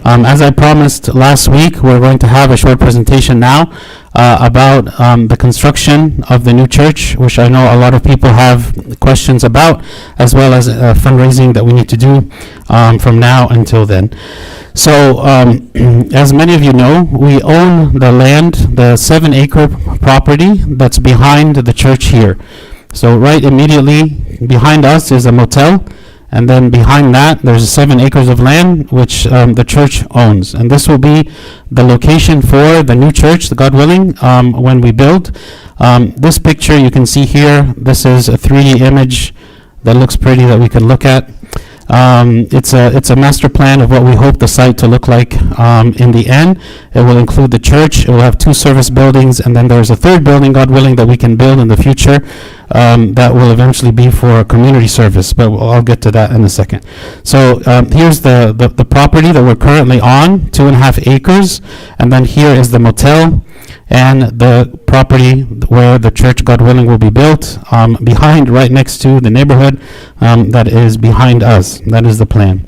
As I promised last week, we're going to have a short presentation now about the construction of the new church, which I know a lot of people have questions about, as well as fundraising that we need to do from now until then. So, as many of you know, we own the land, the 7-acre property that's behind the church here. So right immediately behind us is a motel, and then behind that there's 7 acres of land which the church owns. And this will be the location for the new church, God willing, when we build. This picture you can see here, this is a 3D image that looks pretty that we can look at. It's a master plan of what we hope the site to look like in the end. It will include the church. It will have 2 service buildings, and then there's a 3rd building, God willing, that we can build in the future that will eventually be for community service, but I'll get to that in a second. So here's the property that we're currently on, 2.5 acres, and then here is the motel and the property where the church, God willing, will be built behind, right next to the neighborhood that is behind us. That is the plan.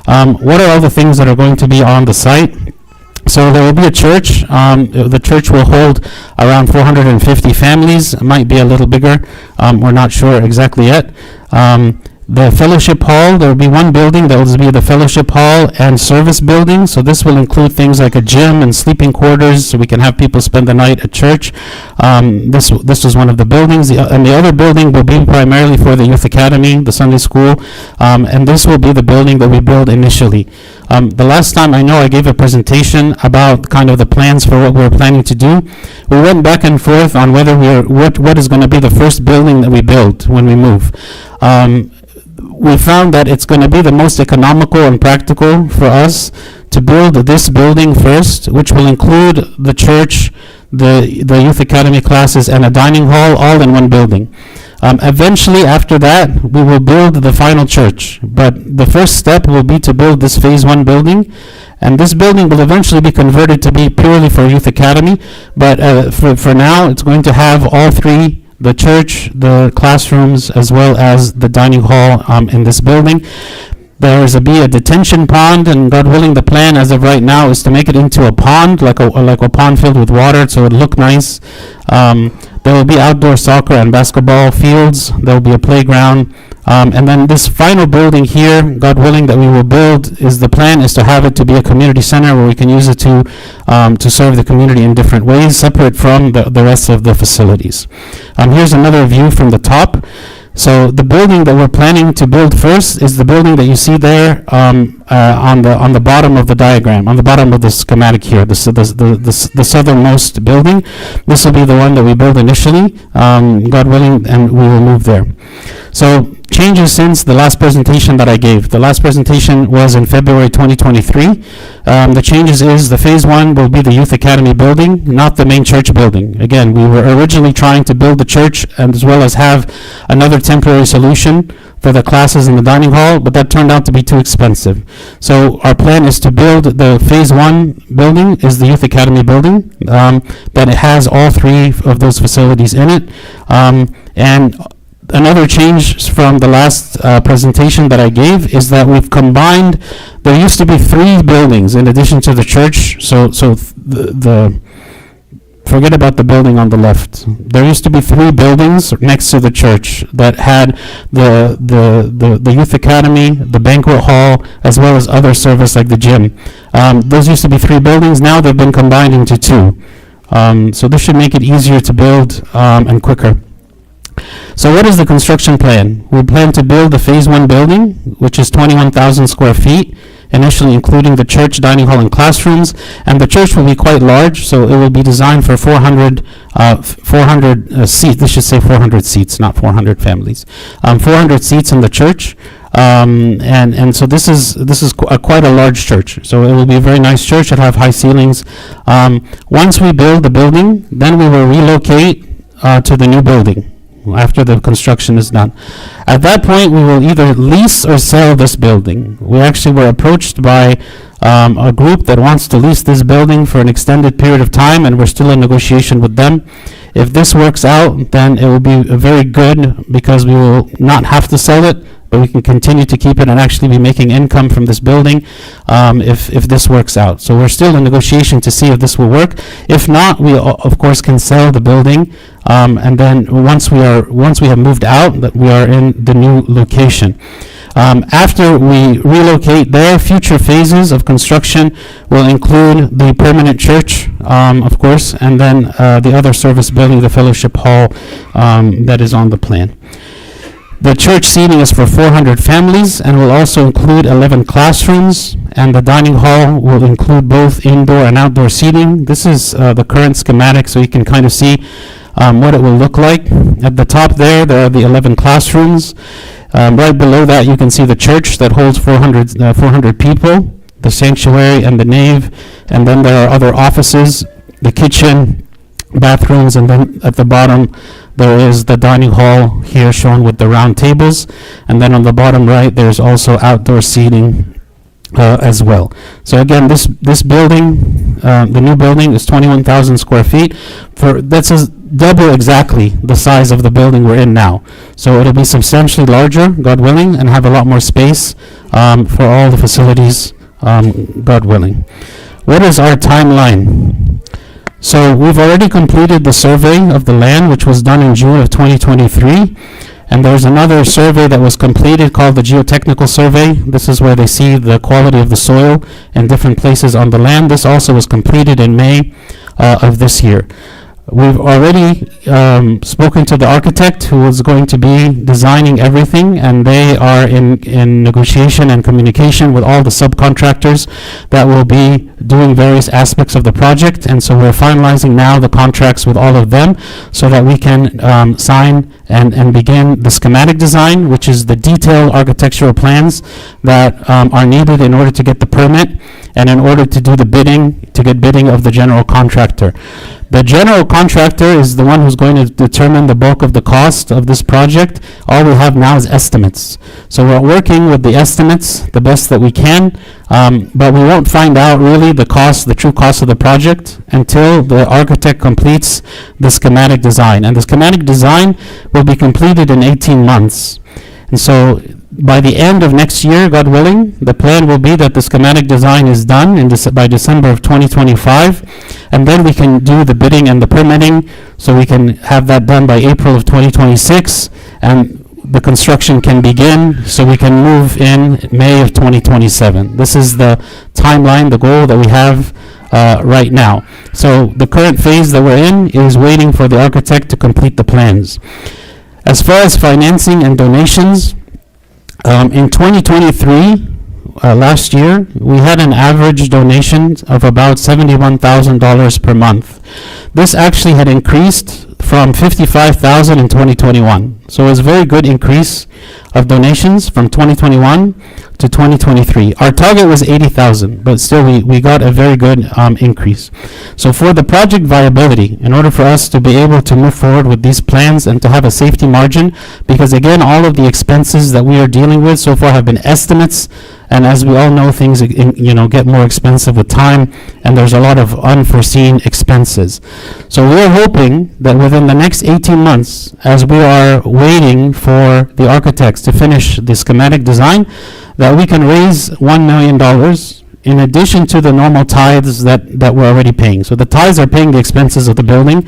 What are all the things that are going to be on the site? So there will be a church. The church will hold around 450 families. It might be a little bigger. We're not sure exactly yet. The fellowship hall, there will be one building that will be the fellowship hall and service building. So this will include things like a gym and sleeping quarters, so we can have people spend the night at church. This is one of the buildings, and the other building will be primarily for the youth academy, the Sunday school, and this will be the building that we build initially. The last time I know I gave a presentation about kind of the plans for what we're planning to do. We went back and forth on whether what is going to be the first building that we build when we move. We found that it's going to be the most economical and practical for us to build this building first, which will include the church, the youth academy classes, and a dining hall all in one building. Eventually, after that, we will build the final church. But the first step will be to build this phase 1 building. And this building will eventually be converted to be purely for youth academy. But for now, it's going to have all 3, the church, the classrooms, as well as the dining hall in this building. There is be a detention pond, and God willing, the plan as of right now is to make it into a pond, like a pond filled with water, so it will look nice. There will be outdoor soccer and basketball fields. There will be a playground. And then this final building here, God willing, that we will build, the plan is to have it to be a community center where we can use it to serve the community in different ways, separate from the rest of the facilities. Here's another view from the top. So the building that we're planning to build first is the building that you see there on the bottom of the diagram, on the bottom of the schematic here, the southernmost building. This will be the one that we build initially, God willing, and we will move there. So changes since the last presentation that I gave. The last presentation was in February 2023. The changes is the phase 1 will be the youth academy building, not the main church building. Again, we were originally trying to build the church and as well as have another temporary solution for the classes in the dining hall, but that turned out to be too expensive. So our plan is to build the phase 1 building, is the youth academy building, that it has all 3 of those facilities in it. And another change from the last presentation that I gave is that we've combined, there used to be 3 buildings in addition to the church, so forget about the building on the left. There used to be 3 buildings next to the church that had the youth academy, the banquet hall, as well as other service like the gym. Those used to be 3 buildings. Now they've been combined into 2. So this should make it easier to build and quicker. So what is the construction plan? We plan to build the phase 1 building, which is 21,000 square feet, initially including the church, dining hall, and classrooms. And the church will be quite large, so it will be designed for 400 seats. This should say 400 seats, not 400 families. 400 seats in the church. And so this is quite a large church. So it will be a very nice church. It'll have high ceilings. Once we build the building, then we will relocate to the new building after the construction is done. At that point, we will either lease or sell this building. We actually were approached by a group that wants to lease this building for an extended period of time, and we're still in negotiation with them. If this works out, then it will be very good because we will not have to sell it, but we can continue to keep it and actually be making income from this building if this works out. So we're still in negotiation to see if this will work. If not, we of course can sell the building, and then once we have moved out, that we are in the new location. After we relocate there, future phases of construction will include the permanent church, of course, and then the other service building, the fellowship hall, that is on the plan. The church seating is for 400 families and will also include 11 classrooms, and the dining hall will include both indoor and outdoor seating. This is the current schematic, so you can kind of see what it will look like. At the top there are the 11 classrooms. Right below that, you can see the church that holds 400 people, the sanctuary and the nave, and then there are other offices, the kitchen, bathrooms, and then at the bottom there is the dining hall here shown with the round tables, and then on the bottom right there's also outdoor seating as well. So again, this building, the new building, is 21,000 square feet. That's double exactly the size of the building we're in now. So it'll be substantially larger, God willing, and have a lot more space for all the facilities, God willing. What is our timeline? So we've already completed the survey of the land, which was done in June of 2023. And there's another survey that was completed called the geotechnical survey. This is where they see the quality of the soil in different places on the land. This also was completed in May of this year. We've already spoken to the architect who is going to be designing everything, and they are in negotiation and communication with all the subcontractors that will be doing various aspects of the project. And so we're finalizing now the contracts with all of them so that we can sign and begin the schematic design, which is the detailed architectural plans that are needed in order to get the permit and in order to do the bidding, to get bidding of the general contractor. The general contractor is the one who's going to determine the bulk of the cost of this project. All we have now is estimates. So we're working with the estimates the best that we can, but we won't find out really the true cost of the project until the architect completes the schematic design. And the schematic design will be completed in 18 months. And so by the end of next year, God willing, the plan will be that the schematic design is done by December of 2025, and then we can do the bidding and the permitting, so we can have that done by April of 2026, and the construction can begin, so we can move in May of 2027. This is the timeline, the goal that we have right now. So the current phase that we're in is waiting for the architect to complete the plans. As far as financing and donations, in 2023, last year, we had an average donation of about $71,000 per month. This actually had increased from $55,000 in 2021. So it was a very good increase of donations from 2021 to 2023. Our target was $80,000, but still we got a very good increase. So for the project viability, in order for us to be able to move forward with these plans and to have a safety margin, because again, all of the expenses that we are dealing with so far have been estimates, and as we all know, things get more expensive with time, and there's a lot of unforeseen expenses. So we're hoping that within the next 18 months, as we are waiting for the architects to finish the schematic design, that we can raise $1 million in addition to the normal tithes that we're already paying. So the tithes are paying the expenses of the building.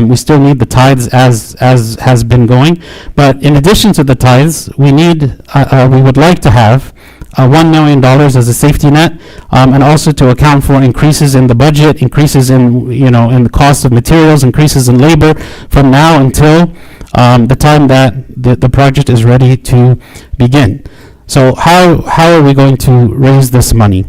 We still need the tithes as has been going. But in addition to the tithes, we would like to have $1 million as a safety net, and also to account for increases in the budget, increases in the cost of materials, increases in labor from now until the time that the project is ready to begin. So how are we going to raise this money?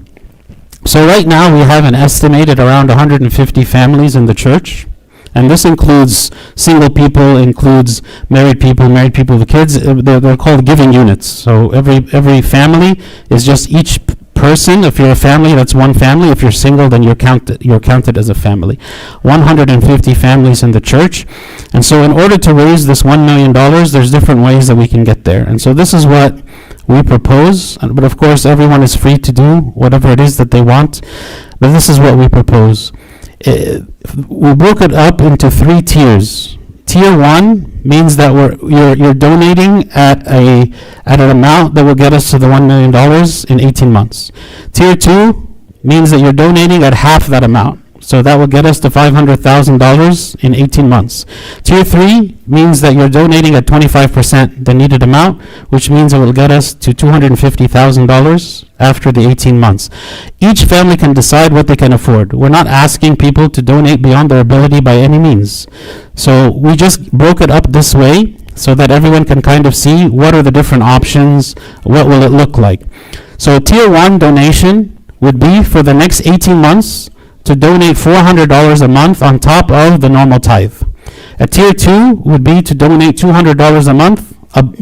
So right now we have an estimated around 150 families in the church. And this includes single people, includes married people with kids. They're called giving units. So every family is just each person. If you're a family, that's one family. If you're single, then you're counted as a family. 150 families in the church. And so in order to raise this $1 million, there's different ways that we can get there. And so this is what we propose. But of course, everyone is free to do whatever it is that they want. But this is what we propose. We broke it up into 3 tiers. Tier 1 means that you're donating at an amount that will get us to the $1 million in 18 months. Tier 2 means that you're donating at half that amount. So that will get us to $500,000 in 18 months. Tier 3 means that you're donating at 25% the needed amount, which means it will get us to $250,000 after the 18 months. Each family can decide what they can afford. We're not asking people to donate beyond their ability by any means. So we just broke it up this way so that everyone can kind of see what are the different options, what will it look like. So Tier 1 donation would be for the next 18 months to donate $400 a month on top of the normal tithe. A Tier 2 would be to donate $200 a month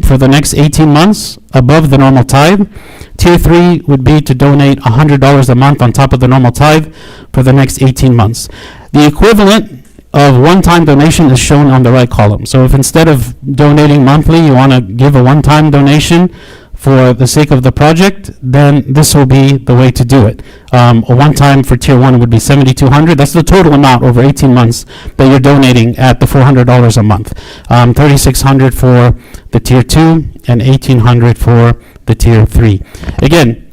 for the next 18 months above the normal tithe. Tier 3 would be to donate $100 a month on top of the normal tithe for the next 18 months. The equivalent of one-time donation is shown on the right column. So if instead of donating monthly, you want to give a one-time donation for the sake of the project, then this will be the way to do it. A one-time for Tier 1 would be $7,200. That's the total amount over 18 months that you're donating at the $400 a month. $3,600 for the Tier 2 and $1,800 for the Tier 3. Again,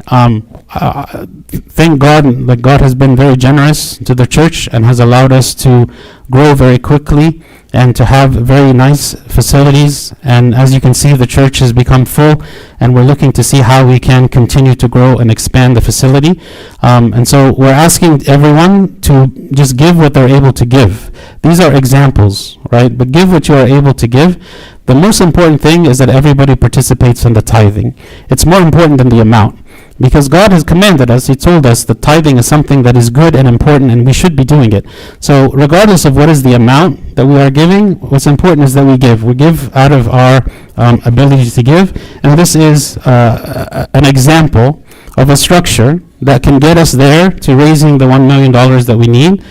thank God that God has been very generous to the church and has allowed us to grow very quickly and to have very nice facilities. And as you can see, the church has become full, and we're looking to see how we can continue to grow and expand the facility. And so we're asking everyone to just give what they're able to give. These are examples, right? But give what you are able to give. The most important thing is that everybody participates in the tithing. It's more important than the amount, because God has commanded us, He told us that tithing is something that is good and important, and we should be doing it. So regardless of what is the amount that we are giving, what's important is that we give. We give out of our ability to give, and this is an example of a structure that can get us there to raising the $1 million that we need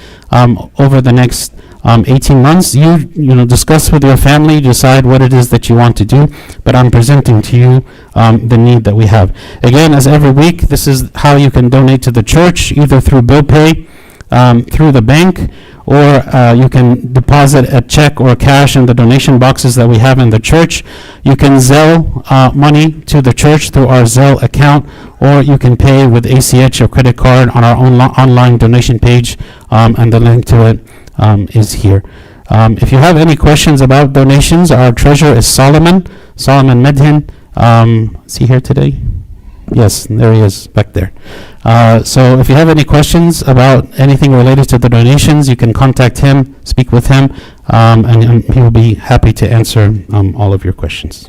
over the next 18 months. You discuss with your family, decide what it is that you want to do, but I'm presenting to you the need that we have. Again, as every week, this is how you can donate to the church, either through bill pay, through the bank, or you can deposit a check or cash in the donation boxes that we have in the church. You can Zelle money to the church through our Zelle account, or you can pay with ACH or credit card on our online donation page, and the link to it is here. If you have any questions about donations, our treasurer is Solomon Medhin. Is he here today? Yes, there he is back there. So if you have any questions about anything related to the donations, you can contact him, speak with him, and he will be happy to answer all of your questions.